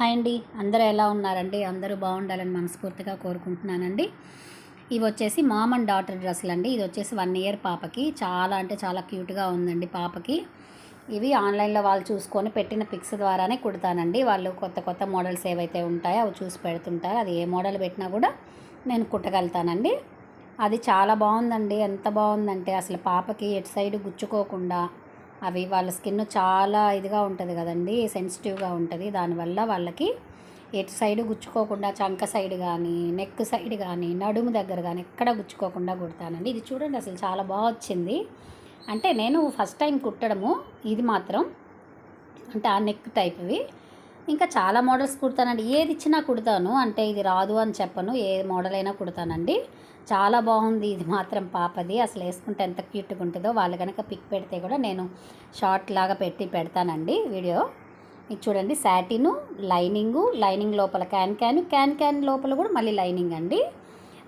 Hi అండి, అందరూ ఎలా ఉన్నారండి? అందరూ బాగుండాలని మనస్ఫూర్తిగా కోరుకుంటున్నానండి. ఇవి వచ్చేసి మామ్ అండ్ డాటర్ డ్రెస్సులు అండి. ఇది వచ్చేసి 1 ఇయర్ పాపకి చాలా అంటే చాలా క్యూట్గా ఉందండి పాపకి. ఇవి ఆన్లైన్లో వాళ్ళు చూసుకొని పెట్టిన పిక్స్ ద్వారానే కుడతానండి. వాళ్ళు కొత్త కొత్త మోడల్స్ ఏవైతే ఉంటాయో అవి చూసి పెడుతుంటారు. అది ఏ మోడల్ పెట్టినా కూడా నేను కుట్టగలుగుతానండి. అది చాలా బాగుందండి. ఎంత బాగుందంటే అసలు పాపకి ఎటు సైడ్ గుచ్చుకోకుండా, అవి వాళ్ళ స్కిన్ చాలా ఇదిగా ఉంటుంది కదండి, సెన్సిటివ్గా ఉంటుంది. దానివల్ల వాళ్ళకి ఎటు సైడు గుచ్చుకోకుండా చంక సైడ్ కానీ, నెక్ సైడ్ కానీ, నడుము దగ్గర కానీ ఎక్కడ గుచ్చుకోకుండా కుడతానండి. ఇది చూడండి అసలు చాలా బాగా వచ్చింది. అంటే నేను ఫస్ట్ టైం కుట్టడము ఇది మాత్రం, అంటే ఆ నెక్ టైప్వి. ఇంకా చాలా మోడల్స్ కుడతానండి. ఏది ఇచ్చినా కుడతాను, అంటే ఇది రాదు అని చెప్పను, ఏ మోడల్ అయినా కుడతానండి. చాలా బాగుంది ఇది మాత్రం పాపది. అసలు వేసుకుంటే ఎంత క్యూట్గా ఉంటుందో. వాళ్ళు కనుక పిక్ పెడితే కూడా నేను షార్ట్ లాగా పెడతానండి వీడియో. ఇది చూడండి, శాటిను, లైనింగ్ లోపల క్యాన్ లోపల కూడా మళ్ళీ లైనింగ్ అండి.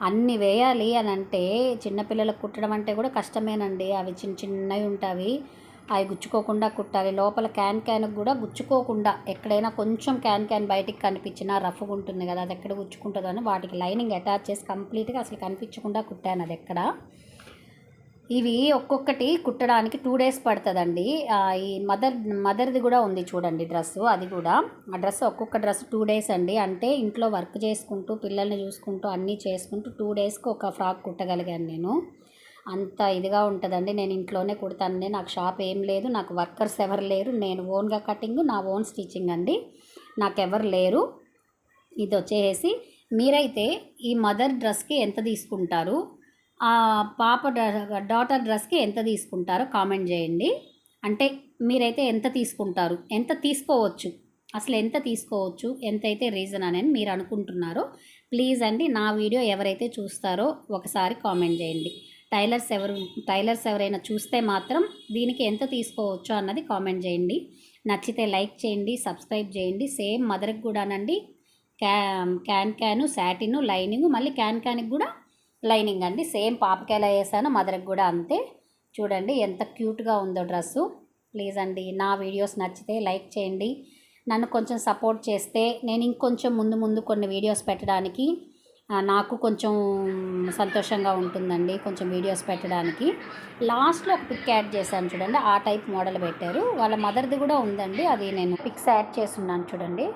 అన్నీ వేయాలి అని అంటే చిన్నపిల్లలకు కుట్టడం అంటే కూడా కష్టమేనండి. అవి చిన్నవి ఉంటాయి, అవి గుచ్చుకోకుండా కుట్టాలి. లోపల క్యాన్ కూడా గుచ్చుకోకుండా, ఎక్కడైనా కొంచెం క్యాన్ బయటికి కనిపించినా రఫ్గా ఉంటుంది కదా, అది ఎక్కడ గుచ్చుకుంటుందో అని వాటికి లైనింగ్ అటాచ్ చేసి కంప్లీట్గా అసలు కనిపించకుండా కుట్టాను అది ఎక్కడ. ఇవి ఒక్కొక్కటి కుట్టడానికి 2 days పడుతుందండి. ఈ మదర్ది కూడా ఉంది చూడండి డ్రెస్సు, అది కూడా. ఆ డ్రెస్ ఒక్కొక్క డ్రెస్ 2 days అండి. అంటే ఇంట్లో వర్క్ చేసుకుంటూ పిల్లల్ని చూసుకుంటూ అన్నీ చేసుకుంటూ 2 daysకి ఒక ఫ్రాక్ కుట్టగలిగాను నేను. అంత ఇదిగా ఉంటుందండి. నేను ఇంట్లోనే కుడతానండి. నాకు షాప్ ఏం లేదు, నాకు వర్కర్స్ ఎవరు లేరు. నేను ఓన్గా కటింగ్, నా ఓన్ స్టిచ్చింగ్ అండి, నాకెవరు లేరు. ఇది వచ్చేసి మీరైతే ఈ మదర్ డ్రెస్కి ఎంత తీసుకుంటారు, పాప డాటర్ డ్రెస్కి ఎంత తీసుకుంటారో కామెంట్ చేయండి. అంటే మీరైతే ఎంత తీసుకుంటారు, ఎంత తీసుకోవచ్చు, అసలు ఎంత తీసుకోవచ్చు, ఎంతైతే రీజన్ అనేది మీరు అనుకుంటున్నారో ప్లీజ్ అండి నా వీడియో ఎవరైతే చూస్తారో ఒకసారి కామెంట్ చేయండి. టైలర్స్ ఎవరైనా చూస్తే మాత్రం దీనికి ఎంత తీసుకోవచ్చు అన్నది కామెంట్ చేయండి. నచ్చితే లైక్ చేయండి, సబ్స్క్రైబ్ చేయండి. సేమ్ మదర్కి కూడానండి, క్యాను, శాటిను, లైనింగ్, మళ్ళీ క్యాన్కి కూడా లైనింగ్ అండి. సేమ్ పాపకి ఎలా వేసానో మదర్కి కూడా అంతే. చూడండి ఎంత క్యూట్గా ఉందో డ్రెస్సు. ప్లీజ్ అండి నా వీడియోస్ నచ్చితే లైక్ చేయండి. నన్ను కొంచెం సపోర్ట్ చేస్తే నేను ఇంకొంచెం ముందు కొన్ని వీడియోస్ పెట్టడానికి నాకు కొంచెం సంతోషంగా ఉంటుందండి. కొంచెం వీడియోస్ పెట్టడానికి లాస్ట్లో ఒక పిక్ యాడ్ చేశాను చూడండి, ఆ టైప్ మోడల్ పెట్టారు. వాళ్ళ మదర్ది కూడా ఉందండి, అది నేను పిక్స్ యాడ్ చేస్తున్నాను చూడండి.